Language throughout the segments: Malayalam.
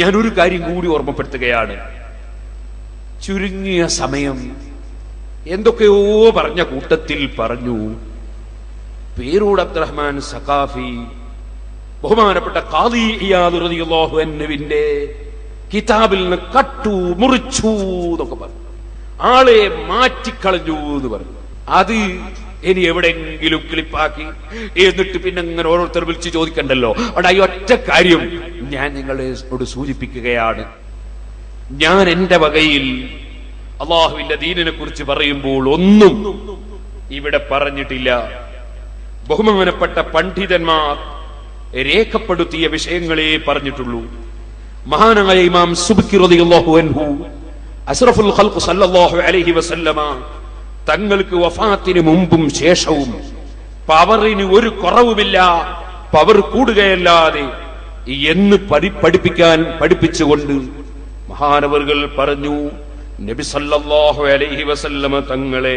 ഞാനൊരു കാര്യം കൂടി ഓർമ്മപ്പെടുത്തുകയാണ്. ചുരുങ്ങിയ സമയം എന്തൊക്കെയോ പറഞ്ഞ കൂട്ടത്തിൽ പറഞ്ഞു, പേരൂർ അബ്ദുറഹ്മാൻ സഖാഫി ബഹുമാനപ്പെട്ട ഖാദി ഇയാദ് റളിയല്ലാഹു അൻഹുവിന്റെ കിതാബിൽ നിന്ന് കട്ടു മുറിച്ചു എന്നൊക്കെ പറഞ്ഞു, ആളെ മാറ്റിക്കളഞ്ഞു എന്ന് പറഞ്ഞു. അത് ഇനി എവിടെയെങ്കിലും ക്ലിപ്പാക്കി എന്നിട്ട് പിന്നെ ഇങ്ങനെ ഓരോരുത്തർ വിളിച്ച് ചോദിക്കണ്ടല്ലോ. അവിടെ ഈ ഒറ്റ കാര്യം ഞാൻ നിങ്ങളോട് സൂചിപ്പിക്കുകയാണ്. ഞാൻ എന്റെ വകയിൽ അള്ളാഹുവിന്റെ ദീനിനെ കുറിച്ച് പറയുമ്പോൾ ഒന്നും ഇവിടെ പറഞ്ഞിട്ടില്ല. ബഹുമാനപ്പെട്ട പണ്ഡിതന്മാർ രേഖപ്പെടുത്തിയ വിഷയങ്ങളെ പറഞ്ഞിട്ടുള്ളൂ. മഹാനായ ഇമാം സുബ്കി റളിയല്ലാഹു അൻഹു അസ്റഫുൽ ഖൽഖ് സല്ലല്ലാഹു അലൈഹി വസല്ലമ തങ്ങൾക്ക് വഫാത്തിന് മുമ്പും ശേഷവും പവറിന് ഒരു കുറവുമില്ല, പവർ കൂടുകയല്ലാതെ എന്ന് പഠിപ്പിച്ചുകൊണ്ട് മഹാനവറുകൾ പറഞ്ഞു, നബി സല്ലല്ലാഹു അലൈഹി വസല്ലമ തങ്ങളെ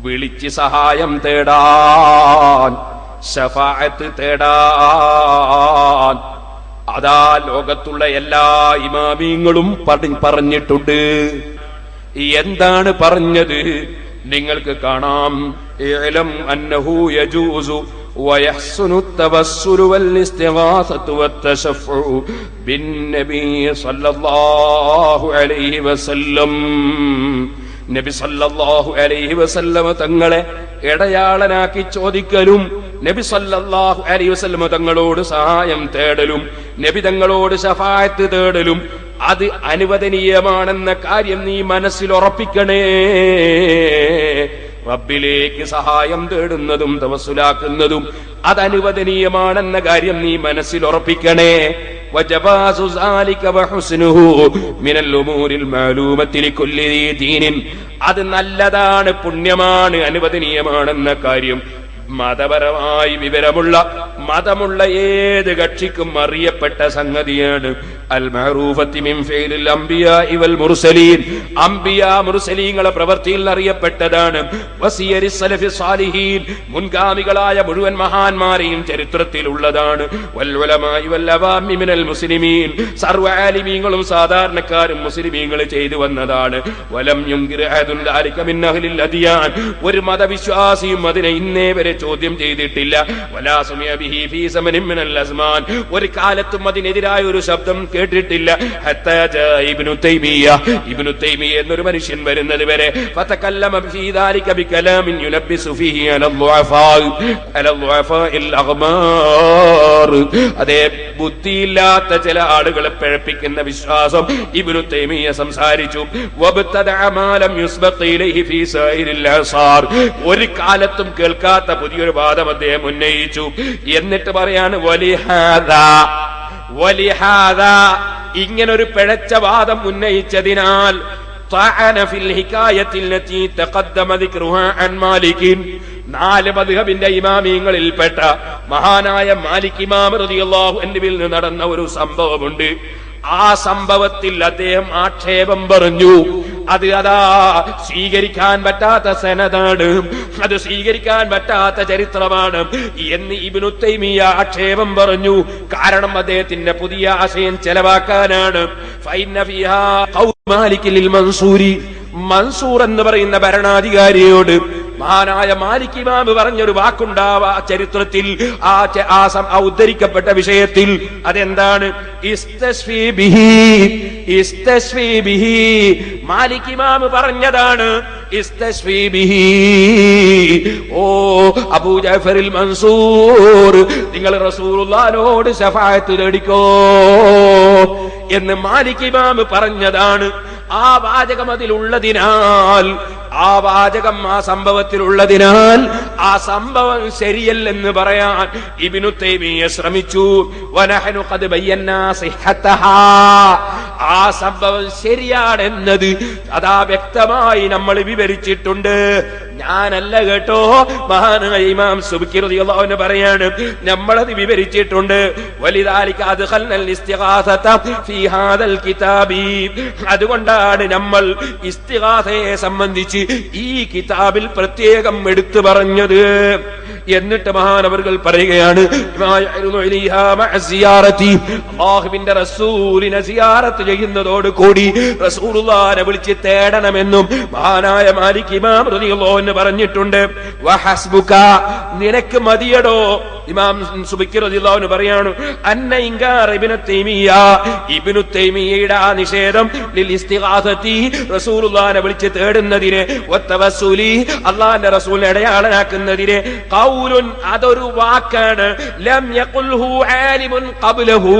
വിളിച്ച് സഹായം തേടാൻ, ശഫാഅത്ത് തേടാൻ അതാ ലോകത്തുള്ള എല്ലാ ഇമാമിങ്ങളും പറഞ്ഞിട്ടുണ്ട്. എന്താണ് പറഞ്ഞത്? നിങ്ങൾക്ക് കാണാം, ഇഅലം അന്നഹു യജൂസു വയഹ്സുനു തവസ്സുലു വൽഇസ്തിഗാസതു വത്തശഫഉ ബിന്നബി സല്ലല്ലാഹു അലൈഹി വസല്ലം. നബി സല്ലല്ലാഹു അലൈഹി വസല്ലം തങ്ങളെ ഇടയാളനാക്കി ചോദിക്കലും, നബി സല്ലല്ലാഹു അലൈഹി വസല്ലം തങ്ങളോട് സഹായം തേടലും, നബി തങ്ങളോട് ശഫാഅത്ത് തേടലും അത് അനുവദനീയമാണെന്ന കാര്യം നീ മനസ്സിൽ ഉറപ്പിക്കണേ. റബ്ബിലേക്ക് സഹായം തേടുന്നതും തവസ്സുലാക്കുന്നതും അത് അനുവദനീയമാണെന്ന കാര്യം നീ മനസ്സിൽ ഉറപ്പിക്കണേ. വജവാസു സാലിക വഹുസ്നുഹു മിനൽ ഉമൂരിൽ മഅലൂമത്തി ലികുല്ലി ദീനിൻ, അത് നല്ലതാണ്, പുണ്യമാണ്, അനുവദനീയമാണെന്ന കാര്യം മതപരമായി വിവരമുള്ള മതമുള്ള ഏത് കക്ഷിക്കും അറിയപ്പെട്ട സംഗതിയാണ്. അൽ മഅറൂഫത്തി മിൻ ഫിഇലിൽ അംബിയാഇ വൽ മുർസലീൻ, അംബിയാ മുർസലീങ്ങളെ പ്രവൃത്തിയിൽ അറിയപ്പെട്ടതാണ്. വസിയരി സലഫി സാലിഹീൻ, മുൻഗാമികളായ മുഴുവൻ മഹാന്മാരെയും ചരിത്രത്തിലുള്ളതാണ്. വൽ ഉലമായി വൽ അവാമി മിനൽ മുസ്ലിമീൻ, സർവ്വ ആലിമീങ്ങളും സാധാരണക്കാരും മുസ്ലിമീങ്ങൾ ചെയ്തു വന്നതാണ്. വലം യുൻകിർ അഹദുൻ ദാലിക മിൻ അഹ്ലിൽ അദിയാൻ, ഒരു മതവിശ്വാസിയും അതിനെ ഇന്നേ വരെ ചോദ്യം ചെയ്തിട്ടില്ല. വലാ സുമിയ ബിഹി ഫീ സമനിൻ മിനൽ അസ്മാൻ, ഒരു കാലത്തും അതിനെതിരായ ഒരു ശബ്ദം കേട്ടിട്ടില്ല. ഹത്താ ജാ ഇബ്നു തൈമിയ്യ, ഇബ്നു തൈമിയ്യ എന്നൊരു മനുഷ്യൻ വരുന്നത് വരെ ഫതകല്ലമ ഫീ ദാലിക ബികലാമിൻ യുനബ്ബിസു ഫീഹി അലൽ ദുഅഫാഇൽ അഗ്മാർ, അതേ ബുദ്ധിയില്ലാത്ത ചില ആളുകളെ പിഴപ്പിക്കുന്ന വിശ്വാസം ഇബ്നു തൈമിയ്യ സംസാരിച്ചു. വബ്തദഅ മാ ലം യുസ്ബഖ് ഇലൈഹി ഫീ സായിരിൽ അസാർ, ഒരു കാലത്തും കേൾക്കാത്ത പുതിയൊരു വാദം അദ്ദേഹം ഉന്നയിച്ചു. എന്നിട്ട് പറയാണ് വലിഹാദാ, ഇങ്ങനൊരു പിഴച്ച വാദം ഉന്നയിച്ചതിനാൽ നാല് മദ്ഹബിന്റെ ഇമാമിയങ്ങളിൽപ്പെട്ട മഹാനായ മാലിക് ഇമാം റളിയല്ലാഹു അൻഹുവിൽ നിന്ന് നടന്ന ഒരു സംഭവമുണ്ട്. ആ സംഭവത്തിൽ അദ്ദേഹം ആക്ഷേപം പറഞ്ഞു. അത് അതാ സ്വീകരിക്കാൻ പറ്റാത്ത സനദാണ്, അത് സ്വീകരിക്കാൻ പറ്റാത്ത ചരിത്രമാണ് എന്ന് ഇബ്നു തൈമിയ്യ ആക്ഷേപം പറഞ്ഞു. കാരണം അദ്ദേഹത്തിന്റെ പുതിയ ആശയം ചെലവാക്കാനാണ്. ഫൈന ഫിഹാ ഖൗൽ മാലിക് ലിൽ മൻസൂരി, മൻസൂർ എന്ന് പറയുന്ന ഭരണാധികാരിയോട് മഹാനായ മാലിക് ഇമാം പറഞ്ഞൊരു വാക്കുണ്ടാവാ ചരിത്രത്തിൽ, ആ ഉദ്ധരിക്കപ്പെട്ട വിഷയത്തിൽ. അതെന്താണ്? ഇസ്തശ്ഫീ ബിഹി, മാലിക് ഇമാം പറഞ്ഞതാണ് ഇസ്തശ്ഫീ ബിഹി. ഓ അബൂ ജഅഫറിൽ മൻസൂർ, നിങ്ങൾ റസൂലുള്ളാഹിനോട് ശഫാഅത്ത് തേടിക്കോ എന്ന് മാലിക് ഇമാം പറഞ്ഞതാണ്. ആ വാചകം അതിലുള്ളതിനാൽ, ആ വാചകം ആ സംഭവത്തിലുള്ളതിനാൽ ആ സംഭവം ശരിയല്ലെന്ന് പറയാൻ ഇബ്നു തൈമിയ്യ ശ്രമിച്ചു. വനഹ്നു ഖദ് ബയ്യനാ സിഹ്ഹതഹാ, ആ സംഭവം ശരിയാണെന്നത് അതാ വ്യക്തമായി നമ്മൾ വിവരിച്ചിട്ടുണ്ട്. ഞാനല്ല കേട്ടോ, മഹാനായ ഇമാം സുബ്കി റളിയല്ലാഹു അൻഹു പറയാണ്, നമ്മളത് വിവരിച്ചിട്ടുണ്ട്. വലിദാലിക അദ്ഖൽനൽ ഇസ്തിഗാസത ഫീ ഹാദൽ കിതാബി. അതുകൊണ്ടാണ് നമ്മൾ ഇസ്തിഗാസയെ സംബന്ധിച്ച് ഈ കിതാബിൽ പ്രത്യേകം എടുത്തു പറഞ്ഞത്. എന്നിട്ട് മഹാനവർകൾ പറയുകയാണ്, അല്ലാഹുവിന്റെ റസൂലിനെ സിയാറത്ത് ചെയ്യുന്നതോട് കൂടി റസൂലുള്ളാഹിനെ വിളിച്ച് തേടണമെന്നും മഹാനായ മാലിക് ഇമാം റളിയല്ലാഹു അൻഹു പറഞ്ഞിട്ടുണ്ട്. വഹസ്ബുക, നിനക്ക് മതിയടോ. ഇമാം സുബ്കി റളിയല്ലാഹു അൻഹു പറയാണ്, അന്ന ഇൻകാർ ഇബ്നു തൈമിയ്യ, ഇബ്നു തൈമിയ്യയുടെ ആ നിഷേധം ലിൽ ഇസ്തിഗാസതി, റസൂലുള്ളാഹിനെ വിളിച്ച് തേടുന്നതിനെ, വതവസ്സുലി, അല്ലാഹുവിന്റെ റസൂലിനെ അടയാളനാക്കുന്നതിനെ, ഖൗലുൻ, അതൊരു വാക്കാണ്, ലം യഖുൽഹു ആലിമുൻ ഖബ്ലഹു,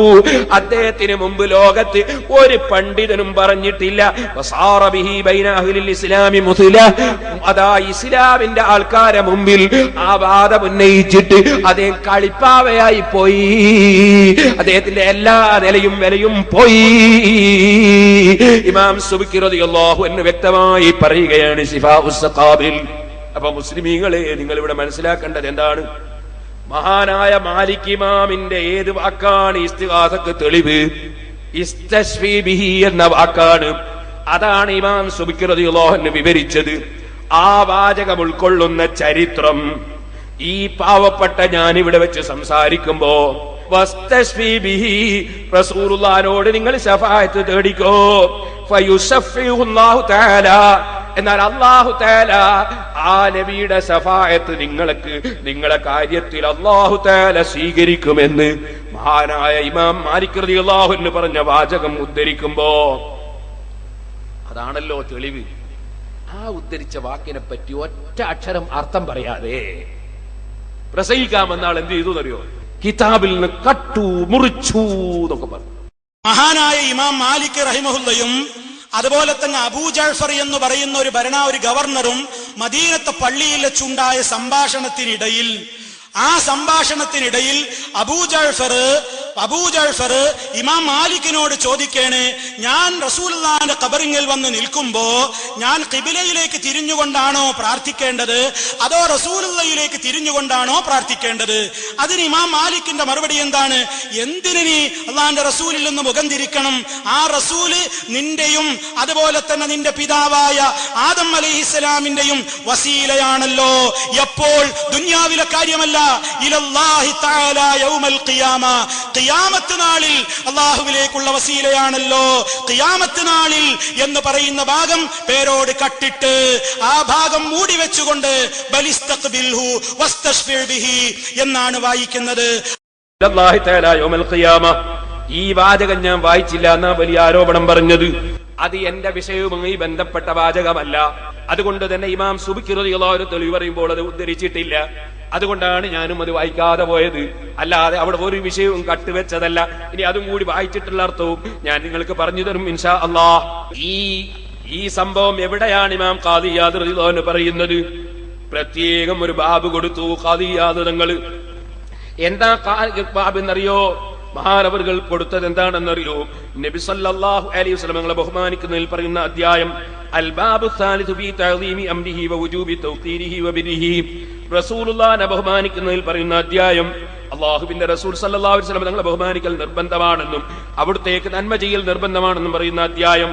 അദ്ദേഹത്തിന് മുമ്പ് ലോകത്ത് ഒരു പണ്ഡിതനും പറഞ്ഞിട്ടില്ല. വസാറ ബിഹി ബൈന അഹ്ലിൽ ഇസ്ലാമി മുസ്ല, അതാ ഇസ്ലാമിന്റെ ആൾക്കാരെ മുമ്പിൽ ആ വാദം ഉന്നയിച്ചിട്ട് അദ്ദേഹം കളിപ്പാവയായി പോയി. അദ്ദേഹത്തിന്റെ എല്ലാ നിലയും വിലയും പോയി. ഇമാം സുബ്കി റളിയല്ലാഹു അൻഹു വ്യക്തമായി പറയുകയാണ് ശിഫാഉസ് സഖാബിൽ. അപ്പൊ മുസ്ലിമീങ്ങളെ, നിങ്ങൾ ഇവിടെ മനസ്സിലാക്കേണ്ടത് എന്താണ്? മഹാനായ മാലിക് ഇമാമിന്റെ ഏത് വാക്കാണ് ഇസ്തിഗാസക്ക് തെളിവ്? ഇസ്തശ്ഫീ ബിഹി എന്ന വാക്കാണ്. അതാണ് ഇമാം സുബ്കി റളിയല്ലാഹു അൻഹു വിവരിച്ചത്. ആ വാചകം ഉൾക്കൊള്ളുന്ന ചരിത്രം ഈ പാവപ്പെട്ട ഞാൻ ഇവിടെ വെച്ച് സംസാരിക്കുമ്പോ, വസ്തശ്ഫീ ബിഹി, റസൂലുള്ളാഹിനോട് നിങ്ങൾ ശഫാഅത്ത് തേടിക്കോ, ഫയുശഫിഉല്ലാഹു തആല, എന്നാൽ അല്ലാഹു തആല ആ നബിയുടെ ശഫാഅത്ത് നിങ്ങളെ കാര്യത്തിൽ അല്ലാഹു തആല സ്വീകരിക്കുമെന്ന് മഹാനായ ഇമാം മാലിക് റളിയല്ലാഹു അൻഹു പറഞ്ഞ വാചകം ഉദ്ധരിക്കുമ്പോ അതാണല്ലോ തെളിവ്. ആ ഉദ്ധരിച്ച വാക്കിനെ പറ്റി ഒറ്റ അക്ഷരം അർത്ഥം പറയാതെ പ്രസംഗിക്കാമെന്നാൾ എന്ത് ചെയ്തു അറിയോ? കിതാബിൽ നിന്ന് കട്ടു മുറിച്ചു എന്നൊക്കെ പറഞ്ഞു. മഹാനായ ഇമാം മാലിക് റഹിമഹുല്ലയും അതുപോലെ തന്നെ അബൂ ജഅഫർ എന്ന് പറയുന്ന ഒരു ഗവർണറും മദീനത്തെ പള്ളിയിൽ വെച്ചുണ്ടായ സംഭാഷണത്തിനിടയിൽ അബൂ ജഅഫർ ഇമാം മാലിക്കിനോട് ചോദിക്കേണ്, ഞാൻ റസൂലുള്ളാഹിന്റെ ഖബറിൽ വന്ന് നിൽക്കുമ്പോ ഞാൻ ഖിബിലയിലേക്ക് തിരിഞ്ഞുകൊണ്ടാണോ പ്രാർത്ഥിക്കേണ്ടത്, അതോ റസൂലുള്ളാഹിയിലേക്ക് തിരിഞ്ഞുകൊണ്ടാണോ പ്രാർത്ഥിക്കേണ്ടത്? അതിന് ഇമാം മാലിക്കിന്റെ മറുപടി എന്താണ്? എന്തിന് നീ അള്ളാഹിന്റെ റസൂലിൽ നിന്ന് മുഖം തിരിക്കണം? ആ റസൂല് നിന്റെയും അതുപോലെ തന്നെ നിന്റെ പിതാവായ ആദം അലൈഹിസ്സലാമിന്റെയും വസീലയാണല്ലോ. എപ്പോൾ? ദുനിയാവിലെ കാര്യമല്ല, ഇലല്ലാഹി തആല യൗമൽ ഖിയാമ, ഖിയാമത്ത് നാളിൽ അല്ലാഹുവിലേക്കുള്ള വസീലയാണല്ലോ. ഖിയാമത്ത് നാളിൽ എന്ന് പറയുന്ന ഭാഗം പേരോട് കട്ടിട്ട് ആ ഭാഗം മൂടി വെച്ചുകൊണ്ട് ബലിസ്തഖ്ബിൽഹു വസ്തശ്ഫി ബിഹി എന്നാണ് വായിക്കുന്നത്. ഇലല്ലാഹി തആല യൗമൽ ഖിയാമ, ഈ വാചകം ഞാൻ വായിച്ചില്ല എന്നാ വലിയ ആരോപണം പറഞ്ഞത്. അത് എന്റെ വിഷയവുമായി ബന്ധപ്പെട്ട വാചകമല്ല. അതുകൊണ്ട് തന്നെ ഇമാം സുബ്കി റളിയല്ലാഹു അൻഹു തെളിവ് പറയുമ്പോൾ അത് ഉദ്ധരിച്ചിട്ടില്ല. അതുകൊണ്ടാണ് ഞാനും അത് വായിക്കാതെ പോയത്. അല്ലാതെ അവിടെ ഒരു വിഷയവും കട്ടുവെച്ചതല്ല. ഇനി അതും കൂടി വായിച്ചിട്ടുള്ള അർത്ഥവും ഞാൻ നിങ്ങൾക്ക് പറഞ്ഞു തരും ഇൻഷാ അല്ലാഹ്. ഈ സംഭവം എവിടെയാണ് ഇമാം ഖാദി ഇയാദ് റളിയല്ലാഹു അൻഹു പറയുന്നത്? പ്രത്യേകം ഒരു ബാബ് കൊടുത്തു ഖാദി ഇയാദ് തങ്ങൾ. എന്താ ബാബ് എന്നറിയോ? മഹാനവറുകൾ കൊടുത്തത് എന്താണെന്നറിയോ? നബി സല്ലല്ലാഹു അലൈഹി വസല്ലം തങ്ങളെ ബഹുമാനിക്കുന്നതിൽ പറയുന്ന അധ്യായം അൽ ബാബു സാലിസു ഫീ തഅദീമി അംരിഹി വ വുജൂബി തൗഖീരിഹി വ ബിരിഹി. റസൂലുള്ളാഹിനെ ബഹുമാനിക്കുന്നതിൽ പറയുന്ന അധ്യായം, അല്ലാഹുവിന്റെ റസൂൽ സല്ലല്ലാഹു അലൈഹി വസല്ലം തങ്ങളെ ബഹുമാനിക്കൽ നിർബന്ധമാണെന്നും അവിടുത്തേക്ക് നന്മ ചെയ്യൽ നിർബന്ധമാണെന്നും പറയുന്ന അധ്യായം.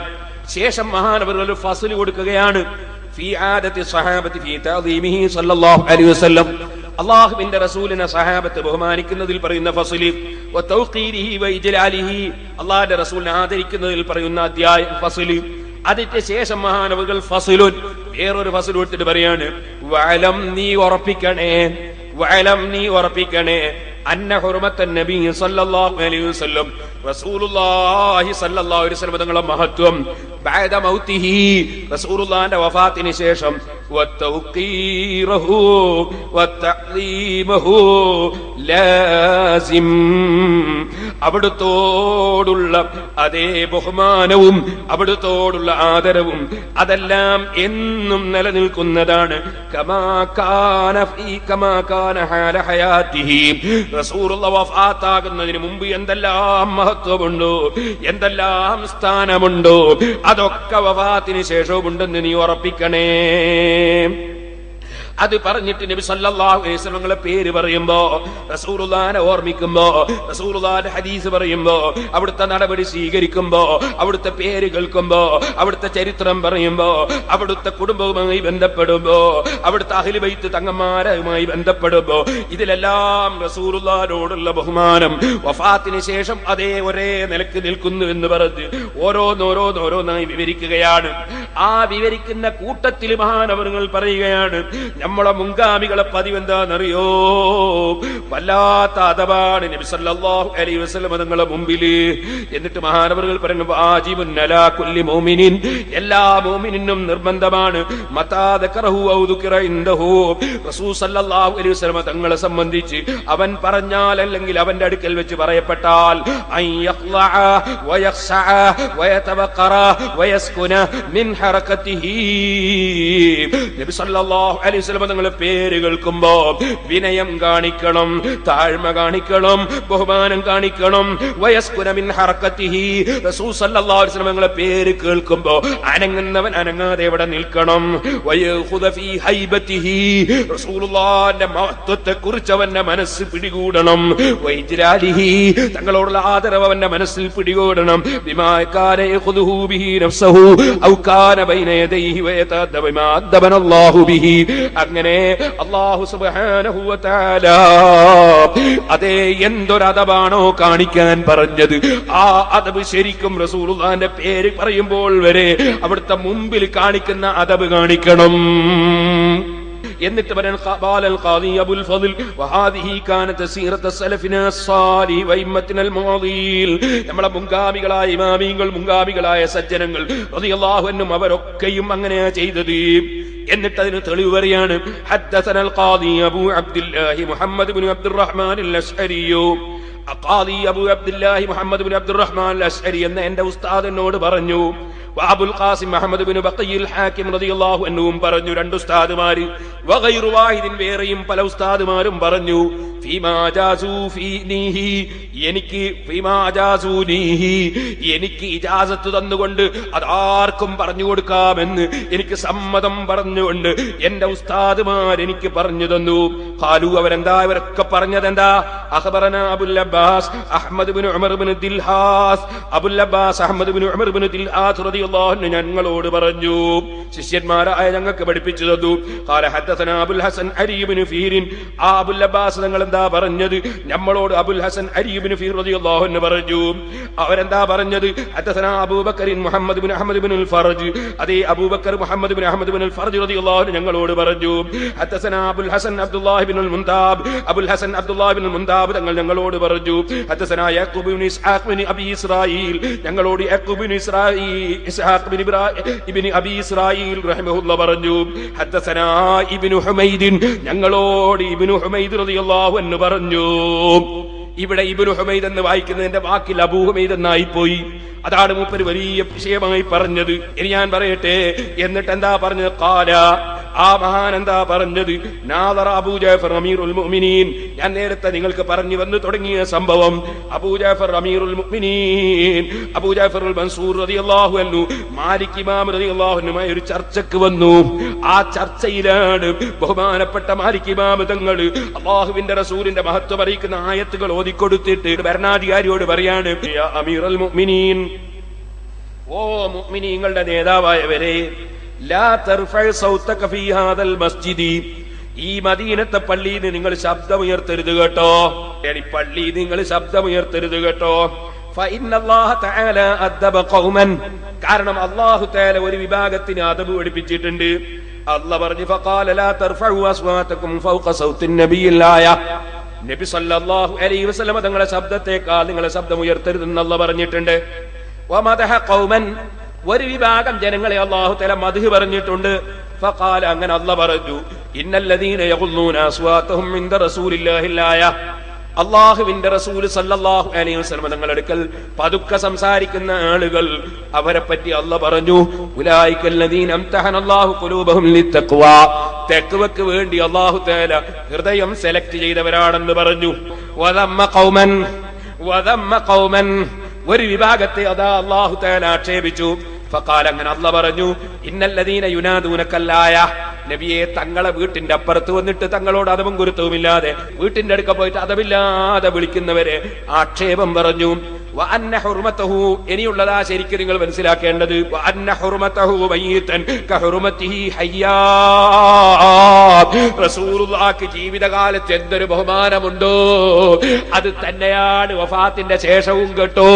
ശേഷം മഹാനവറുകൾ ഒരു ഫസ്ൽ കൊടുക്കുകയാണ്, ഫീ ആദത്തി സ്വഹാബത്തി ഫീ തഅദീമിഹി സല്ലല്ലാഹു അലൈഹി വസല്ലം, അല്ലാഹുവിന്റെ റസൂലിനെ സഹാബത്ത് ബഹുമാനിക്കുന്നതിൽ പറയുന്ന ഫസ്ൽ, വ തൗഖീരിഹി വ ഇജ്ലാലിഹി, അല്ലാഹുവിന്റെ റസൂലിനെ ആദരിക്കുന്നതിൽ പറയുന്ന അധ്യായം ഫസ്ൽ. അതിന്റെ ശേഷം മഹാനവറുകൾ ഫസ്ലുൻ വേറൊരു ഫസ്ൽ കൊടുത്തിട്ട് പറയാണ്, വഅലം, നീ ഉറപ്പിക്കണേ അന്ന ഹുർമത്തൻ നബി സല്ലല്ലാഹു അലൈഹി വസല്ലം, റസൂലുള്ളാഹി സല്ലല്ലാഹു അലൈഹി വസല്ലം തങ്ങളുടെ മഹത്വം, ബഅദ മൗതിഹി, റസൂലുള്ളാഹിന്റെ വഫാത്തിന് ശേഷം, വതൗഖീറഹു വതഅ്ലീമഹു ലാസിം. അവിടുത്തോടുള്ള അതേ ബഹുമാനവും അവിടുത്തോടുള്ള ആദരവും അതെല്ലാം എന്നും നിലനിൽക്കുന്നതാണ്. കമാ കാന ഹാല ഹയാതിഹി. റസൂലുള്ളാഹി വഫാത്താകുന്നതിന് മുമ്പ് എന്തെല്ലാം മഹത്വമുണ്ടോ, എന്തെല്ലാം സ്ഥാനമുണ്ടോ, അതൊക്കെ വഫാത്തിന് ശേഷവും ഉണ്ടെന്ന് നീ ഉറപ്പിക്കണേ. അത് പറഞ്ഞിട്ട് നബി സല്ലല്ലാഹു അലൈഹി വസല്ലമയുടെ പേര് പറയുമ്പോ, റസൂലുള്ളാഹിനെ ഓർമ്മിക്കുമ്പോ, റസൂലുള്ളാഹിന്റെ ഹദീസ് പറയുമ്പോ, അവിടുത്തെ നടപടി സ്വീകരിക്കുമ്പോ, അവിടുത്തെ പേര് കേൾക്കുമ്പോ, അവിടുത്തെ ചരിത്രം പറയുമ്പോ, അവിടുത്തെ കുടുംബവുമായി ബന്ധപ്പെടുമ്പോ, അവിടുത്തെ അഹ്ലു ബൈത്ത് തങ്ങന്മാരുമായി ബന്ധപ്പെടുമ്പോ, ഇതിലെല്ലാം റസൂലുള്ളാഹിനോടുള്ള ബഹുമാനം വഫാത്തിന് ശേഷം അതേ ഒരേ നിലക്ക് നിൽക്കുന്നു എന്ന് പറഞ്ഞ് ഓരോന്നോരോന്നായി വിവരിക്കുകയാണ്. ആ വിവരിക്കുന്ന കൂട്ടത്തിൽ മഹാനവറുകൾ പറയുകയാണ്, നമ്മളെ മുൻഗാമികളെ പതിവെന്താണെന്നറിയോ? വല്ലാത്ത അദബാണ് നബി സല്ലല്ലാഹു അലൈഹി വസല്ലം തങ്ങളുടെ മുമ്പില്. എന്നിട്ട് മഹാനവറുകൾ പറയുന്നു, വാജിബുൻ അലാ കുല്ലി മുഅ്മിനിൻ, എല്ലാ മുഅ്മിനിനും നിർബന്ധമാണ്. മതാ ദക്കറഹു ഔ ദുകിറ ഇൻദഹു, റസൂൽ സല്ലല്ലാഹു അലൈഹി വസല്ലം തങ്ങളെ സംബന്ധിച്ച് അവൻ പറഞ്ഞാൽ അല്ലെങ്കിൽ അവന്റെ അടുക്കൽ വെച്ച് പറയപ്പെട്ടാൽ, അൻ യഖ്ലഅ വയഖ്ശഅ വയതവഖറ വയസ്കുന മിൻ ഹറകതിഹി. നബി സല്ലല്ലാഹു അലൈഹി വസല്ലം തങ്ങളുടെ പേര് കേൾക്കുമ്പോ വിനയം കാണിക്കണം, താഴ്മ കാണിക്കണം, ബഹുമാനം കാണിക്കണം. വയസ്കുന മിൻ ഹറകതിഹി, റസൂൽ സല്ലല്ലാഹു അലൈഹി വസല്ലം തങ്ങളുടെ പേര് കേൾക്കുമ്പോ അനങ്ങുന്നവൻ അനങ്ങാതെ ഇവിടെ നിൽക്കണം. വയഖുദ ഫീ ഹൈബതിഹി, റസൂലുള്ളാഹിന്റെ മഹത്വത്തെ കുറിച്ച് അവന്റെ മനസ്സ് പിടികൂടണം. വൈജ്ലാലിഹി, തങ്ങളോടുള്ള ആദരവ് അവന്റെ മനസ്സിൽ പിടികൂടണം. ബിമാ കാന യഖുദുഹു ബിഹി നഫ്സഹു ഔ കാന ബൈന യദൈഹി വയതഅദ്ദബ ബിമാ അദ്ദബനല്ലാഹു ബിഹി. അങ്ങനെ അല്ലാഹു സുബ്ഹാനഹു വ തആല അതേ എന്തൊരു അദബാണോ കാണിക്കാൻ പറഞ്ഞത്, ആ അദബ് ശരിക്കും റസൂലുള്ളാഹിന്റെ പേര് പറയുമ്പോൾ വരെ അവിടുത്തെ മുമ്പിൽ കാണിക്കുന്ന അദബ് കാണിക്കണം. എന്നിട്ട് പറയാൻ ഖാദി അബുൽ ഫദ്ൽ വഹാദിഹി കാനത സീറത സലഫിനാ സ്വാലിഹി വഇമ്മത്തിനൽ മുഅദീൽ, നമ്മളെ മുൻഗാമികളായ ഇമാമിങ്ങൾ, മുൻഗാമികളായ സജ്ജനങ്ങൾ റളിയല്ലാഹു അൻഹും അവരൊക്കെയും അങ്ങനെയാ ചെയ്തത്. എന്നിട്ട് അതിന് തെളിവ് പറയാണ്, ഹദ്ദസനൽ ഖാദി അബൂ അബ്ദുല്ലാഹി മുഹമ്മദ് ഇബ്നു അബ്ദുറഹ്മാൻ അൽ-അശ്അരി. ഖാദി അബൂ അബ്ദുല്ലാഹി മുഹമ്മദ് ഇബ്നു അബ്ദുറഹ്മാൻ അൽ-അശ്അരി എന്ന എന്റെ ഉസ്താദ് എന്നോട് പറഞ്ഞു. അബുൽ ഖാസിം അഹ്മദ് ഇബ്നു ബഖിയിൽ ഹാക്കിം റളിയല്ലാഹു അൻഹുവും പറഞ്ഞു. രണ്ട് ഉസ്താദുമാര്, വഗൈറു വാഹിദിൻ, വേറെയും പല ഉസ്താദുമാരും പറഞ്ഞു. ഫീമാ ജാസു ഫീനിഹി, എനിക്ക് ഫീമാ ജാസൂനിഹി, എനിക്ക് ഇജാസത്ത് തന്നുകൊണ്ട് അതാർക്കും പറഞ്ഞു കൊടുക്കാമെന്ന് എനിക്ക് സമ്മതം പറഞ്ഞുകൊണ്ട് എന്റെ ഉസ്താദുമാർ എനിക്ക് പറഞ്ഞു തന്നു. ഖാലു, അവരെന്താ, ഇവരൊക്കെ പറഞ്ഞതെന്താ? അഖ്ബറനാ അബുൽ അബ്ബാസ് അഹ്മദ് ഇബ്നു ഉമർ ഇബ്നു ദിൽഹാസ്, അബുൽ അബ്ബാസ് അഹ്മദ് ഇബ്നു ഉമർ ഇബ്നു ദിൽഹാസ് റളിയല്ലാഹു അൻഹു ഞങ്ങളോട് പറഞ്ഞു, ശിഷ്യന്മാരായ ഞങ്ങൾക്ക് പഠിപ്പിച്ചു തന്നു. ഖാല ഹദ്ദസനാ അബുൽ ഹസൻ അലി ഇബ്നു ഫീർ. ആ അബുൽ അബ്ബാസ് തങ്ങൾ എന്താ പറഞ്ഞത്? നമ്മളോട് അബുൽ ഹസൻ അലി ഇബ്നു ഫീർ റളിയല്ലാഹു അൻഹു പറഞ്ഞു. അവരെന്താ പറഞ്ഞത്? ഹദ്ദസനാ അബൂബക്കർ മുഹമ്മദ് ഇബ്നു അഹ്മദ് ഇബ്നു അൽ ഫർജ്. അതേ അബൂബക്കർ മുഹമ്മദ് ഇബ്നു അഹ്മദ് ഇബ്നു അൽ ഫർജ് റളിയല്ലാഹു അൻഹു ഞങ്ങളോട് പറഞ്ഞു. ഹദ്ദസനാ അബുൽ ഹസൻ അബ്ദുല്ലാഹി ഇബ്നുൽ മുൻതാബ്. അബുൽ ഹസൻ അബ്ദുല്ലാഹി ഇബ്നുൽ മുൻതാബ് തങ്ങൾ ഞങ്ങളോട് പറഞ്ഞു. ഹദ്ദസനാ യഅഖൂബ് ഇബ്നു ഇസ്ഹാഖ് ഇബ്നു അബി ഇസ്രായീൽ. ഞങ്ങളോട് യഅഖൂബ് ഇബ്നു ഇസ്ഹാഖ് ഇബ്നു അബി ഇസ്രായീൽ റഹിമഹുല്ലാഹ് പറഞ്ഞു. ഹദ്ദസനാ ഇബ്നു ഹുമൈദ്. ഞങ്ങളോട് ഇബ്നു ഹുമൈദ് റളിയല്ലാഹു അൻഹു പറഞ്ഞു. ഇവിടെ ഇബ്നു ഹുമൈദ് എന്ന് വായിക്കുന്നതിന്റെ വാക്കിൽ അബൂ ഹുമൈദ് എന്നായി പോയി. അതാണ് മൂപ്പര് വലിയ വിഷയമായി പറഞ്ഞത്. ഇനി ഞാൻ പറയട്ടെ, എന്നിട്ട് എന്താ പറഞ്ഞത്? ഖാല, ആ മഹാൻ എന്താ പറഞ്ഞത്? നാദറ അബൂ ജഅഫർ അമീറുൽ മുഅ്മിനീൻ. ഞാൻ നേരത്തെ നിങ്ങൾക്ക് പറഞ്ഞു വന്നു തുടങ്ങിയ സംഭവം, അബൂ ജഅഫർ അമീറുൽ മുഅ്മിനീൻ അബൂ ജഅഫർ അൽ മൻസൂർ റളിയല്ലാഹു അൻഹു മാലിക് ഇമാം റളിയല്ലാഹു അൻഹുമായി ഒരു ചർച്ചയ്ക്ക് വന്നു. ആ ചർച്ചയിലാണ് ബഹുമാനപ്പെട്ട മാലിക് ഇമാം തങ്ങൾ അല്ലാഹുവിന്റെ റസൂലിന്റെ മഹത്വം അറിയിക്കുന്ന ആയത്തുകൾ ഓതിക്കൊടുത്തിട്ട് ഭരണാധികാരിയോട് പറയാണ്, യാ അമീറുൽ മുഅ്മിനീൻ, ഓ മുഅ്മിനീങ്ങളുടെ നേതാവായവരെ, ലാ തർഫഅ സൗതക ഫീ ഹാദൽ മസ്ജിദി, ഈ മദീനത്തെ പള്ളിയിൽ നിങ്ങൾ ശബ്ദമുയർത്തരുത് കേട്ടോ. ഈ പള്ളിയിൽ നിങ്ങൾ ശബ്ദമുയർത്തരുത് കേട്ടോ. ഫഇന്നല്ലാഹ തആല അദ്ദബ ഖൗമൻ, കാരണം അല്ലാഹു തആല ഒരു വിഭാഗത്തിന് അദബ് പഠിപ്പിച്ചിട്ടുണ്ട്. അല്ലാഹ് പറഞ്ഞു, ഫഖാല ലാ തർഫഉ അസ്വാതകും ഫൗഖ സൗത്തിൻ നബിയിൽ ആയ, നബി സല്ലല്ലാഹു അലൈഹി വസല്ലം തങ്ങളുടെ ശബ്ദത്തെക്കാൾ നിങ്ങളുടെ ശബ്ദം ഉയർത്തരുതെന്ന് അല്ലാഹ് പറഞ്ഞിട്ടുണ്ട്. വമദഹ ഖൗമൻ, ഒരു വിഭാഗം ജനങ്ങളെ അല്ലാഹു തആല മദ്ഹ് പറഞ്ഞിട്ടുണ്ട്. ഫഖാല അങ്ങനെ അല്ലാഹു പറഞ്ഞു ഇന്നല്ലദീന യഖുല്ലൂന അസ്വാതഹും ഇൻദ റസൂലില്ലാഹില്ലായ അല്ലാഹുവിന്റെ റസൂൽ സല്ലല്ലാഹു അലൈഹി വസല്ലം തങ്ങളുടെ അടുക്കൽ പതുക്കെ സംസാരിക്കുന്ന ആളുകൾ അവരെ പറ്റി അല്ലാഹു പറഞ്ഞു ഉലൈകല്ലദീന അംതഹനല്ലാഹു ഖുലൂബഹും ലിത്തഖ്വാ തഖ്വക്ക് വേണ്ടി അല്ലാഹു തആല ഹൃദയം സെലക്ട് ചെയ്തവരാണെന്ന് പറഞ്ഞു വദമ്മ ഖൗമൻ ഒരു വിഭാഗത്തെ അതാ അല്ലാഹു തആല ആക്ഷേപിച്ചു ഫഖാല അങ്ങനെ അല്ലാഹു പറഞ്ഞു ഇന്നല്ലദീന യുനാദൂനകല്ലായ നബിയെ തങ്ങളെ വീട്ടിന്റെ അപ്പുറത്ത് വന്നിട്ട് തങ്ങളോട് അതവും ഗുരുത്വവുമില്ലാതെ വീട്ടിന്റെ അടുക്ക പോയിട്ട് അതമില്ലാതെ വിളിക്കുന്നവരെ ആക്ഷേപം പറഞ്ഞു വഅന്ന ഹുർമതഹു ഇനിയുള്ളതാ ശരിക്കും നിങ്ങൾ മനസ്സിലാക്കേണ്ടത് വഅന്ന ഹുർമതഹു മയ്യിതൻ കഹുർമതിഹി ഹയ്യാ റസൂലുള്ളാഹിക്ക് ജീവിതകാലത്ത് എന്തൊരു ബഹുമാനമുണ്ടോ അത് തന്നെയാണ് വഫാത്തിന്റെ ശേഷവും കേട്ടോ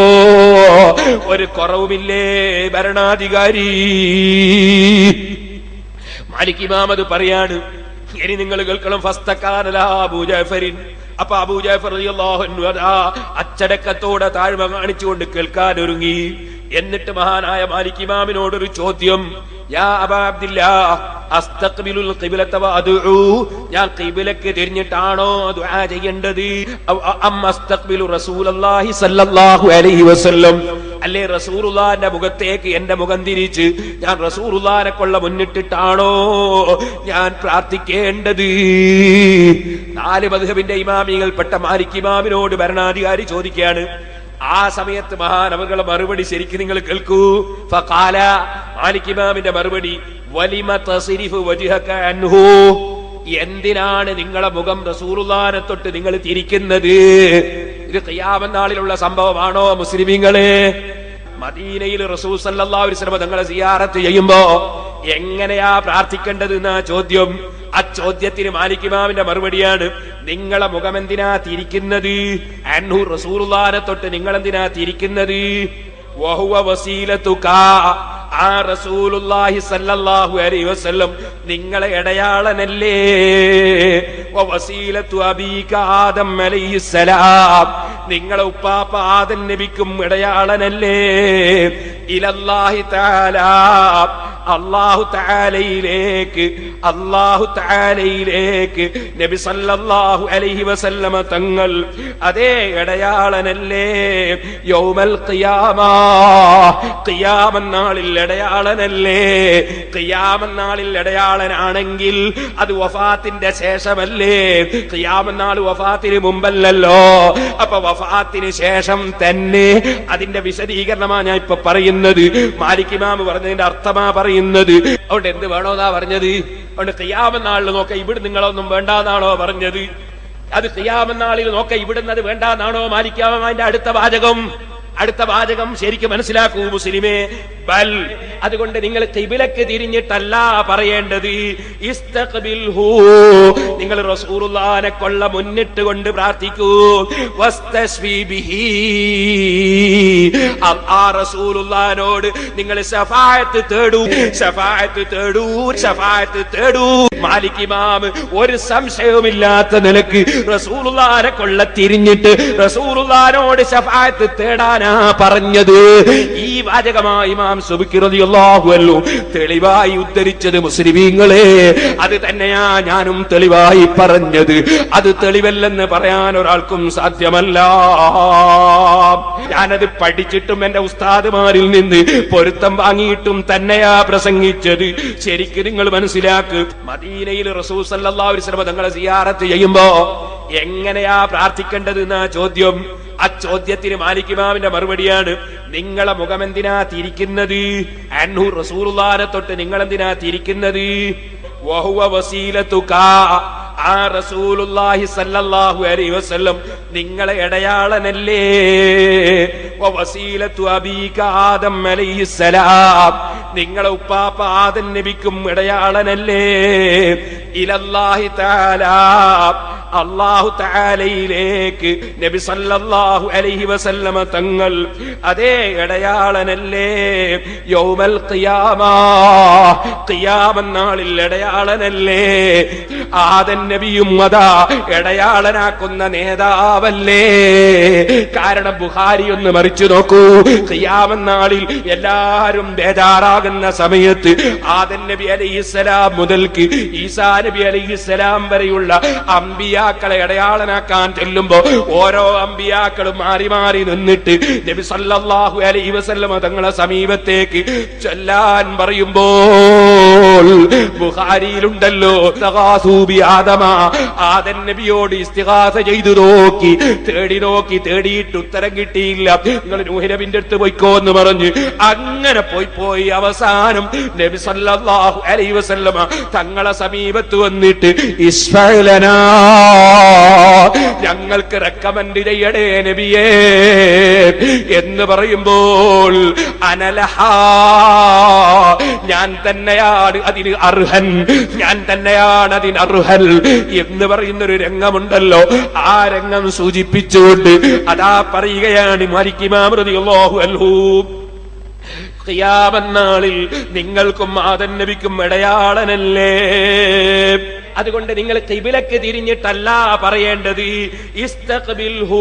ഒരു കുറവുമില്ലേ ഭരണാധികാരി മാലിക് ഇമാം അത് പറയാണ് ഇനി നിങ്ങൾ കേൾക്കണം ഫസ്തഖാന അബൂ ജഅഫറിൻ അപ്പൊ അബൂ ജഅഫർ റളിയല്ലാഹു അൻഹു അച്ചടക്കത്തോടെ താഴ്മ കാണിച്ചുകൊണ്ട് കേൾക്കാൻ ഒരുങ്ങി എന്നിട്ട് മഹാനായ മാലിക് ഇമാമിനോടൊരു ചോദ്യം യാ അബാ അബ്ദില്ലാഹ് അസ്തഖ്ബിലുൽ ഖിബ്ലത വഅദഉ ഞാൻ ഖിബ്ലക്ക് തിരിഞ്ഞിട്ടാണോ ദുആ ചെയ്യേണ്ടത് അം അസ്തഖ്ബിലു റസൂലുള്ളാഹി സ്വല്ലല്ലാഹു അലൈഹി വസല്ലം അല്ലേ റസൂലുള്ളാഹിന്റെ മുഖത്തേക്ക് എന്റെ മുഖം തിരിച്ച് ഞാൻ റസൂലുള്ളാഹിനെ കൊള്ള മുന്നിട്ടിട്ടാണോ ഞാൻ പ്രാർത്ഥിക്കേണ്ടത്? നാല് മദ്ഹബിന്റെ ഇമാമികൾപ്പെട്ട മാലിക് ഇമാമിനോട് ഭരണാധികാരി ചോദിക്കുകയാണ്. ആ സമയത്ത് മഹാനവറുകളുടെ മറുപടി ശരിക്കും നിങ്ങൾ കേൾക്കൂ. ഫഖാല മാലിക് ഇമാമിന്റെ മറുപടി വലിമ തസ്രിഫു വജ്ഹക അൻഹു എന്തിനാണ് നിങ്ങളെ മുഖം റസൂലുള്ളാഹിനെ തൊട്ട് നിങ്ങൾ തിരിക്കുന്നത്? ഇത് ഖിയാമത്ത് നാളിലുള്ള സംഭവമാണോ മുസ്ലിമീങ്ങളെ? മദീനയിൽ റസൂൽ സല്ലല്ലാഹു അലൈഹി വസല്ലം തങ്ങളെ സിയാറത്ത് ചെയ്യുമ്പോ എങ്ങനെയാ പ്രാർത്ഥിക്കേണ്ടത് എന്നാ ചോദ്യം. ആ ചോദ്യത്തിന് മാലിക് ഇമാമിന്റെ മറുപടിയാണ് നിങ്ങളെ മുഖം എന്തിനാ തിരിക്കുന്നത്? അൻഹു റസൂലുള്ളാഹിനെ തൊട്ട് നിങ്ങൾ എന്തിനാ തിരിക്കുന്നത്? വഹുവ വസീലതുക ആ റസൂലുള്ളാഹി സ്വല്ലല്ലാഹു അലൈഹി വസല്ലം നിങ്ങളെ ഇടയാളനല്ലേ? വസീലത്തു അബീക ആദം അലൈഹിസ്സലാം നിങ്ങളെ ഉപ്പാപ്പ ആദം നബിക്കും ഇടയാളനല്ലേ? ഇലല്ലാഹി തആല അല്ലാഹു തആലയിലേക്ക് നബി സല്ലല്ലാഹു അലൈഹി വസല്ലമ തങ്ങൾ അതേ ഇടയാളനല്ലേ? യൗമൽ ഖിയാമ ഖിയാമത്ത് നാളിൽ ഇടയാളനല്ലേ? ഖിയാമത്ത് നാളിൽ ഇടയാളനാണെങ്കിൽ അത് വഫാത്തിന്റെ ശേഷമല്ലേ? ഖിയാമത്ത് നാൾ വഫാത്തിന് മുമ്പല്ലല്ലോ. അപ്പൊ വഫാത്തിന് ശേഷം തന്നെ അതിന്റെ വിശദീകരണമാണ് ഞാൻ ഇപ്പൊ പറയുന്നത്. മാലിക് ഇമാം പറഞ്ഞതിന്റെ അർത്ഥമാ പറയുന്നത്. അവിടെ എന്ത് വേണോന്നാ പറഞ്ഞത്? അവിടെ ഖിയാമത്ത് നാളിൽ നോക്ക ഇവിടെ നിങ്ങളൊന്നും വേണ്ടാന്നാണോ പറഞ്ഞത്? അത് ഖിയാമത്ത് നാളിൽ നോക്ക ഇവിടുന്നത് വേണ്ടാന്നാണോ മാലിക് ഇമാമിന്റെ അടുത്ത വാചകം ശരിക്കും മനസ്സിലാക്കൂ മുസ്ലിമേ. ബൽ അതുകൊണ്ട് നിങ്ങൾ ഖിബ്ലക്ക് തിരിഞ്ഞിട്ടല്ല പറയേണ്ടത്. ഇസ്തഖ്ബിൽഹു നിങ്ങൾ റസൂലുള്ളാഹിനെ കൊള്ള മുന്നിട്ട് കൊണ്ട് പ്രാർത്ഥിക്കൂ. വസ്തശ്ഫി ബിഹി ആ റസൂലുള്ളാഹിനോട് നിങ്ങൾ ശഫാഅത്ത് തേടൂ. മാലിക് ഇമാം ഒരു സംശയവുമില്ലാത്ത നിലക്ക് റസൂലുള്ളാഹിനെ കൊള്ള തിരിഞ്ഞിട്ട് റസൂലുള്ളാഹിനോട് ശഫാഅത്ത് തേടാനാ പറഞ്ഞത്. ഈ വാചകമായി ഇമാം സുബ്കി റളിയല്ലാഹു അൻഹു തെളിവായി ഉദ്ധരിച്ചത് മുസ്ലിമീങ്ങളെ. അത് തന്നെയാ ഞാനും തെളിവായി പറഞ്ഞത്. അത് തെളിവല്ലെന്ന് പറയാൻ ഒരാൾക്കും സാധ്യമല്ല. ഞാനത് പഠിച്ചിട്ടും എന്റെ ഉസ്താദുമാരിൽ നിന്ന് പൊരുത്തം വാങ്ങിയിട്ടും തന്നെയാ പ്രസംഗിച്ചത്. ശരിക്കും നിങ്ങൾ മനസ്സിലാക്ക്. മദീനയിൽ റസൂൽ സല്ലല്ലാഹു അലൈഹി വസല്ലം തങ്ങളെ സിയാറത്ത് ചെയ്യുമ്പോ എങ്ങനെയാ പ്രാർത്ഥിക്കേണ്ടത് എന്നാ ചോദ്യം. ആ ചോദ്യത്തിന് മാലിക് ഇമാമിന്റെ മറുപടിയാണ് നിങ്ങളെ മുഖം എന്തിനാ തിരിക്കുന്നത്? അൻഹു റസൂലുള്ളാഹിനെ തൊട്ട് നിങ്ങൾ എന്തിനാ തിരിക്കുന്നത്? വഹുവ വസീലതുക ആ റസൂലുള്ളാഹി സ്വല്ലല്ലാഹു അലൈഹി വസല്ലം നിങ്ങളെ ഇടയാളനല്ലേ? വസീലത്തു അബീക ആദം അലൈഹിസ്സലാം നിങ്ങളെ ഉപ്പാപ്പ ആദം നബിക്കും ഇടയാളനല്ലേ? ഇലല്ലാഹി തആല അല്ലാഹു തആലയിലേക്ക് നബി സല്ലല്ലാഹു അലൈഹി വസല്ലമ തങ്ങൾ അതേ ഇടയാളനല്ലേ? യൗമൽ ഖിയാമ, ഖിയാമത്ത് നാളിൽ ഇടയാളനല്ലേ? ആദൻ നബിയും അതാ ഇടയാളനാക്കുന്ന നേതാവല്ലേ? കാരണം ബുഖാരി ഒന്ന് മറിച്ചു നോക്കൂ. ഖിയാമത്ത് നാളിൽ എല്ലാരും ബേജാറാകുന്ന സമയത്ത് ആദൻ നബി അലൈഹിസ്സലാം മുതൽക്ക് ഈസാ നബി അലൈഹിസ്സലാം വരെയുള്ള അമ്പിയാക്കളെ ഇടയാളനാക്കാൻ ചെല്ലുമ്പോ ഓരോ അമ്പിയാക്കളും മാറി മാറി നിന്നിട്ട് നബി സല്ലല്ലാഹു അലൈഹി വസല്ലമ തങ്ങളെ സമീപത്തേക്ക് ചൊല്ലാൻ പറയുമ്പോൾ ബുഖാരിയിലുണ്ടല്ലോ, ആദൻ നബിയോട് ഇസ്തിഗാസ ചെയ്തു നോക്കി, തേടിയിട്ട് ഉത്തരം കിട്ടിയില്ല. നിങ്ങൾ നൂഹ് നബിന്റെ അടുത്ത് പോയിക്കോ എന്ന് പറഞ്ഞു. അങ്ങനെ പോയി അവസാനം നബി സല്ലല്ലാഹു അലൈഹി വസല്ലമ തങ്ങളെ സമീപത്ത് വന്നിട്ട് ഇസ്ഫഅലനാ, ഞങ്ങൾക്ക് റെക്കമെൻഡ് ചെയ്യണേ നബിയേ എന്ന് പറയുമ്പോൾ അനലഹാ, ഞാൻ തന്നെയാണ് അതിന് അർഹൻ, ഞാൻ തന്നെയാണ് അതിന് അർഹൻ എന്ന് പറയുന്നൊരു രംഗമുണ്ടല്ലോ. ആ രംഗം സൂചിപ്പിച്ചുകൊണ്ട് അതാ പറയുകയാണ് മാലിക് ഇമാം റളിയല്ലാഹു അൻഹു, ഖിയാമത്ത് നാളിൽ നിങ്ങൾക്കും ആദൻ നബിക്കും ഇടയാളനല്ലേ? അതുകൊണ്ട് നിങ്ങൾ ഖിബിലക്ക് തിരിഞ്ഞിട്ടല്ല പറയേണ്ടത്, ഇസ്തഖ്ബിൽഹു,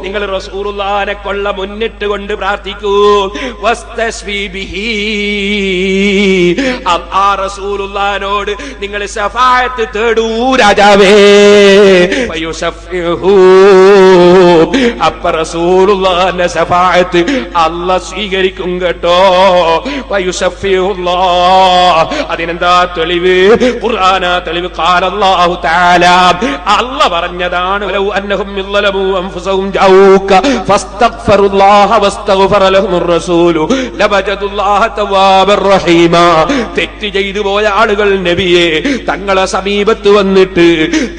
നിങ്ങൾ റസൂലുള്ളാഹിനെ കൊള്ള മുന്നിട്ട് കൊണ്ട് പ്രാർത്ഥിക്കൂ. വസ്തശ്ഫി ബിഹി, ആ റസൂലുള്ളാഹിനോട് നിങ്ങൾ ശഫാഅത്ത് തേടൂ രാജാവേ. ഫയുശഫിഹു, അപ്പ റസൂലുള്ളാഹിന്റെ ശഫാഅത്ത് അല്ലാഹ് സ്വീകരിക്കും കേട്ടോ. ഫയുശഫിഹുല്ലാഹ്, അതിനെന്താ തെളിവ്? ഖുർആന തെളിവ്. ഖാല അല്ലാഹു തആല, അല്ലാഹ് പറഞ്ഞതാണ്, വലൗ അന്നഹും യളമു അൻഫുസഹും ജാഊക ഫസ്തഗ്ഫിറുല്ലാഹ വസ്തഗ്ഫറ ലഹുർ റസൂലു ലവജദുല്ലാഹ തവ്വാബർ റഹീമ. തെറ്റ് ചെയ്തു പോയ ആളുകൾ നബിയെ തങ്ങളെ സമീപത്ത് വന്നിട്ട്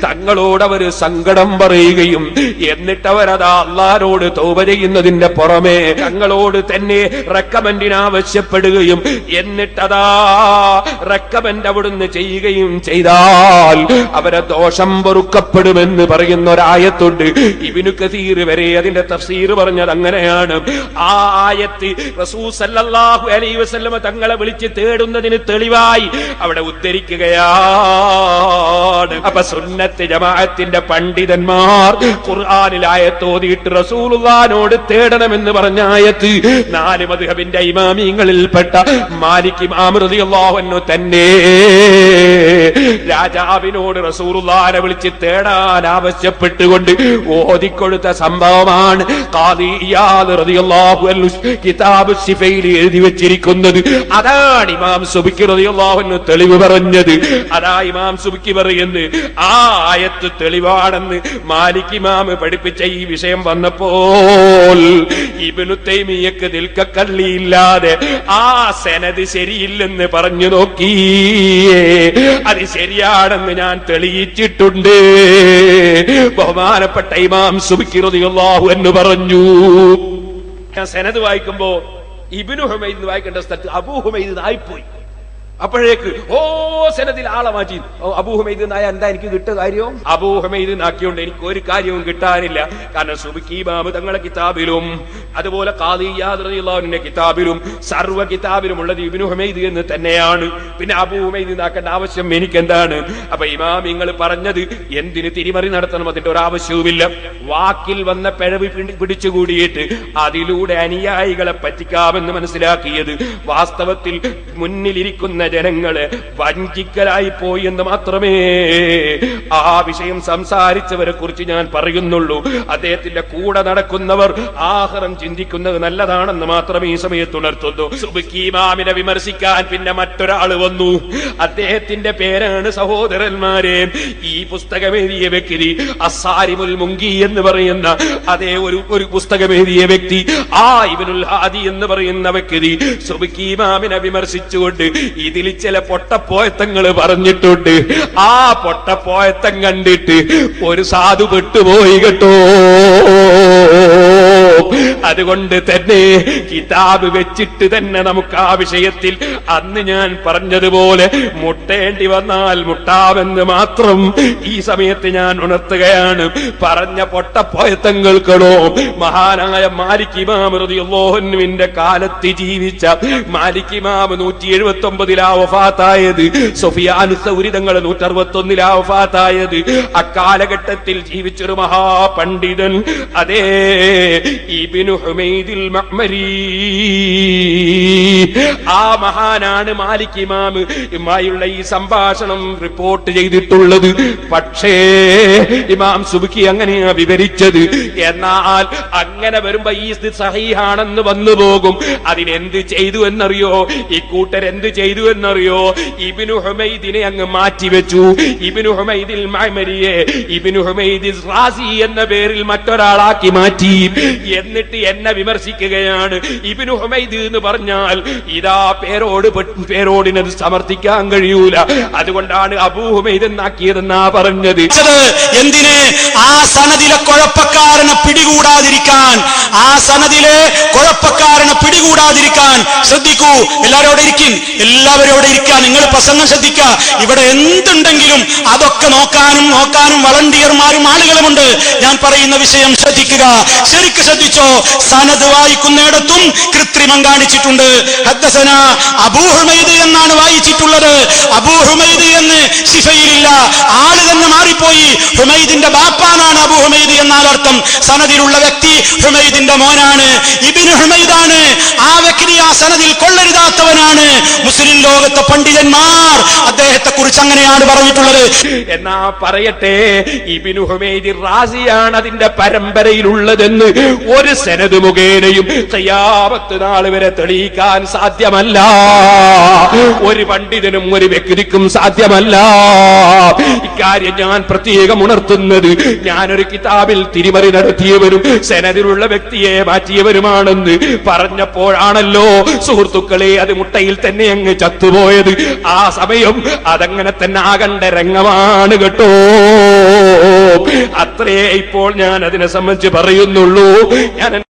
തങ്ങളോട് അവര് സങ്കടം പറയുകയും എന്നിട്ട് അവരതാ അല്ലാഹുവോട് തൗബ ചെയ്യുന്നതിന്റെ പുറമെ തങ്ങളോട് തന്നെ റെക്കമെൻഡിന് ആവശ്യപ്പെടുകയും എന്നിട്ടതാ റെക്കമെൻഡ് അവിടുന്ന് ചെയ്യുകയും ചെയ്താൽ അവരെ ദോഷം പൊറുക്കപ്പെടുമെന്ന് പറയുന്ന ഒരായത്തുണ്ട്. ഇബ്നു കസീർ വരെ അതിന്റെ തഫ്സീർ പറഞ്ഞത് അങ്ങനെയാണ്. ആ ആയത്ത് റസൂൽ സല്ലല്ലാഹു അലൈഹി വസല്ലമ തങ്ങളെ വിളിച്ച് തേടുന്നതിന് തെളിവായി അവിടെ ഉദ്ധരിക്കുകയാണ്. അപ്പൊ സുന്നത്ത് ജമാഅത്തിന്റെ പണ്ഡിതന്മാർ ഖുർആനിൽ ആയത്ത് ഓതിയിട്ട് റസൂലുള്ളാഹിനോട് തേടണമെന്ന് പറഞ്ഞ ആയത്ത് 4 മദ്ഹബിന്റെ ഇമാമിങ്ങളിൽപ്പെട്ട മാലിക് ഇമാം റളിയല്ലാഹു അൻഹു തന്നെ രാജാവിനോട് റസൂലുള്ളാഹിനെ വിളിച്ച് തേടാൻ ആവശ്യപ്പെട്ടുകൊണ്ട് ഓതിക്കൊടുത്ത സംഭവമാണ് ഖാദി ഇയാദ് റളിയല്ലാഹു അൻഹു കിതാബ് ശിഫയിൽ എഴുതി വെച്ചിരിക്കുന്നത്. അതാണ് ഇമാം സുബ്കി റളിയല്ലാഹു അൻഹു തെളിവ് പറഞ്ഞത്. അതാ ഇമാം സുബ്കി പറയുന്നത് ആ ആയത്ത് തെളിവാണെന്ന് മാലിക് ഇമാം പഠിപ്പിച്ച ഈ വിഷയം വന്നപ്പോൾ ഇബ്നു തൈമിയ്യക്ക് ദിൽക്കള്ളിയില്ലാതെ ആ സനദ് ശരിയില്ലെന്ന് പറഞ്ഞു നോക്കി. അത് ശരിയാണെന്ന് ഞാൻ തെളിയിച്ചിട്ടുണ്ട്. ബഹുമാനപ്പെട്ട ഇമാം സുബ്കി റളിയല്ലാഹു അൻഹു പറഞ്ഞു. ഞാൻ സനദ് വായിക്കുമ്പോ ഇബ്നു ഹുമൈദ് വായിക്കേണ്ട സ്ഥലത്ത് അബൂ ഹുമൈദ് ആയിപ്പോയി. അപ്പോഴേക്ക് സനദിൽ ആളെ മാറ്റി. അബൂ ഹുമൈദ് നായ എന്താ എനിക്ക് കിട്ടിയ കാര്യം? അബൂ ഹുമൈദ് നാക്കിയോണ്ട് എനിക്ക് ഒരു കാര്യവും കിട്ടാനില്ല. കാരണം സുബ്കി ഇമാം തങ്ങളെ കിതാബിലും അതുപോലെ ഖാദി ഇയാദ് റളിയല്ലാഹു അൻഹുവിന്റെ കിതാബിലും സർവ്വ കിതാബിലും ഉള്ളത് ഇബ്നു ഹുമൈദ് എന്ന് തന്നെയാണ്. പിന്നെ അബൂ ഹുമൈദ് നാക്കേണ്ട ആവശ്യം എനിക്കെന്താണ്? അപ്പൊ ഇമാം നിങ്ങൾ പറഞ്ഞത് എന്തിന് തിരിമറി നടത്തണം? അതിന്റെ ഒരാവശ്യവുമില്ല. വാക്കിൽ വന്ന പിഴവ് പിടിച്ചുകൂടിയിട്ട് അതിലൂടെ അനുയായികളെ പറ്റിക്കാമെന്ന് മനസ്സിലാക്കിയത് വാസ്തവത്തിൽ മുന്നിലിരിക്കുന്ന ജനങ്ങളെ വഞ്ചിക്കലായി പോയി എന്ന് മാത്രമേ ആ വിഷയം സംസാരിച്ചവരെ കുറിച്ച് ഞാൻ പറയുന്നുള്ളൂ. അദ്ദേഹത്തിന്റെ കൂടെ നടക്കുന്നവർ ആഖിറം ചിന്തിക്കുന്നത് നല്ലതാണെന്ന് മാത്രമേ ഈ സമയത്ത് ഉണർത്തുന്നു. സുബ്കി ഇമാമിനെ വിമർശിക്കാൻ പിന്നെ മറ്റൊരാള് വന്നു. അദ്ദേഹത്തിന്റെ പേരാണ് സഹോദരന്മാരെ ഈ പുസ്തകമെഴുതിയ വ്യക്തി അസ്സാരിമുൽ മുങ്കി എന്ന് പറയുന്ന അതേ ഒരു പുസ്തകമെഴുതിയ വ്യക്തി, ആ ഇബ്നുൽ ഹാദി എന്ന് പറയുന്ന വ്യക്തി സുബ്കി ഇമാമിനെ വിമർശിച്ചുകൊണ്ട് ഇതിൽ ചില പൊട്ടപ്പോയത്തങ്ങൾ പറഞ്ഞിട്ടുണ്ട്. ആ പൊട്ടപ്പോയത്തം കണ്ടിട്ട് ഒരു സാധു പെട്ടുപോയി കേട്ടോ. അതുകൊണ്ട് തന്നെ കിതാബ് വെച്ചിട്ട് തന്നെ നമുക്ക് ആ വിഷയത്തിൽ അന്ന് ഞാൻ പറഞ്ഞതുപോലെ മുട്ടേണ്ടി വന്നാൽ മുട്ടാമെന്ന് മാത്രം ഈ സമയത്ത് ഞാൻ ഉണർത്തുകയാണ്. പറഞ്ഞ പൊട്ടപ്പോയത്തങ്ങൾക്കണോ മഹാനായ മാലിക് ഇമാം റളിയല്ലാഹു അൻഹുവിന്റെ കാലത്ത് ജീവിച്ച മാലിക് ഇമാം 179 വഫാത്തായത്, സുഫിയാൻ സൗരി തങ്ങൾ 161 വഫാത്തായത്. അക്കാലഘട്ടത്തിൽ ജീവിച്ചൊരു മഹാപണ്ഡിതൻ, അതേ ഇബ്നു ഹുമൈദിൽ മഅ്മരി. ആ മഹാനാണ് മാലിക് ഇമാമുമായുള്ള ഈ സംഭാഷണം റിപ്പോർട്ട് ചെയ്തിട്ടുള്ളത്. പക്ഷേ ഇമാം സുബ്കി അങ്ങനെയാ വിവരിച്ചത്. എന്നാൽ അങ്ങനെ വരുമ്പോ ഈ സഹീഹാണെന്ന് വന്നു പോകും. അതിനെന്ത് ചെയ്തു എന്നറിയോ? ഈ കൂട്ടരെന്ത് ചെയ്തു എന്നറിയോ? ഇബ്നു ഹുമൈദിനെ അങ്ങ് മാറ്റിവെച്ചു. ഇബ്നു ഹുമൈദിൽ മഅ്മരിയെ ഇബ്നു ഹുമൈദിൽ റാസി എന്ന പേരിൽ മറ്റൊരാളാക്കി മാറ്റി. എന്നിട്ട് എന്നെ വിമർശിക്കുകയാണ്. ഇബ്നു ഹുമൈദ് എന്ന് പറഞ്ഞാൽ ഇതാ പേരോടിനത് സമർത്ഥിക്കാൻ കഴിയൂല. അതുകൊണ്ടാണ് അബൂ ഹുമൈദ് എന്നാക്കിയതെന്നാ പറഞ്ഞത്. എന്തിന്? ആ സനദിലെ കുഴപ്പക്കാരനെ പിടികൂടാതിരിക്കാൻ, ആ സനദിലെ കുഴപ്പക്കാരനെ പിടികൂടാതിരിക്കാൻ. ശ്രദ്ധിക്കൂ, എല്ലാവരോടെ ഇരിക്കാൻ. നിങ്ങൾ പ്രസംഗം ശ്രദ്ധിക്കുക. ഇവിടെ എന്തുണ്ടെങ്കിലും അതൊക്കെ നോക്കാനും വളണ്ടിയർമാരും ആളുകളുമുണ്ട്. ഞാൻ പറയുന്ന വിഷയം ശ്രദ്ധിക്കുക, ശരിക്ക് ശ്രദ്ധിച്ചോ. സനദ് വായിക്കുന്നിടത്തും കൃത്രിമം കാണിച്ചിട്ടുണ്ട്. ഹദ്ദസനാ അബൂ ഹുമൈദ് എന്നാണ് വായിച്ചിട്ടുള്ളത്. അബൂ ഹുമൈദ് എന്ന് സിഫയിലില്ല, ആള് തന്നെ മാറിപ്പോയി. ഹുമൈദിന്റെ ബാപ്പാനാണ് അബൂ ഹുമൈദ് എന്നാൽ അർത്ഥം. സനദിലുള്ള വ്യക്തി ഹുമൈദിന്റെ മോനാണ്, ഇബ്നു ഹുമൈദാണ്. ആ വ്യക്തി ആ സനദിൽ കൊള്ളരുതാത്തവനാണ്. മുസ്ലിം ലോകത്തെ പണ്ഡിതന്മാർ അദ്ദേഹത്തെ കുറിച്ച് അങ്ങനെയാണ് പറഞ്ഞിട്ടുള്ളത്. എന്നാ പറയട്ടെ, ഇബ്നു ഹുമൈദ് റാസിയാണ് അതിന്റെ പരമ്പരയിലുള്ളതെന്ന് ഒരു സനദ് മുഖേനയും ഖിയാമത്ത് നാൾ വരെ തെളിയിക്കാൻ സാധ്യമല്ല. ഒരു പണ്ഡിതനും ഒരു വ്യക്തിക്കും സാധ്യമല്ല. ഇക്കാര്യം ഞാൻ പ്രത്യേകം ഉണർത്തുന്നത്, ഞാനൊരു കിതാബിൽ തിരിമറി നടത്തിയവരും സനദിലുള്ള വ്യക്തിയെ മാറ്റിയവരുമാണെന്ന് പറഞ്ഞപ്പോഴാണല്ലോ സുഹൃത്തുക്കളെ അത് മുട്ടയിൽ തന്നെ അങ്ങ് ചത്തുപോയത്. ആ സമയം അതങ്ങനെ തന്നെ ആകണ്ട രംഗമാണ് കേട്ടോ. അത്രേ ഇപ്പോൾ ഞാൻ അതിനെ സംബന്ധിച്ച് പറയുന്നുള്ളൂ. ഞാൻ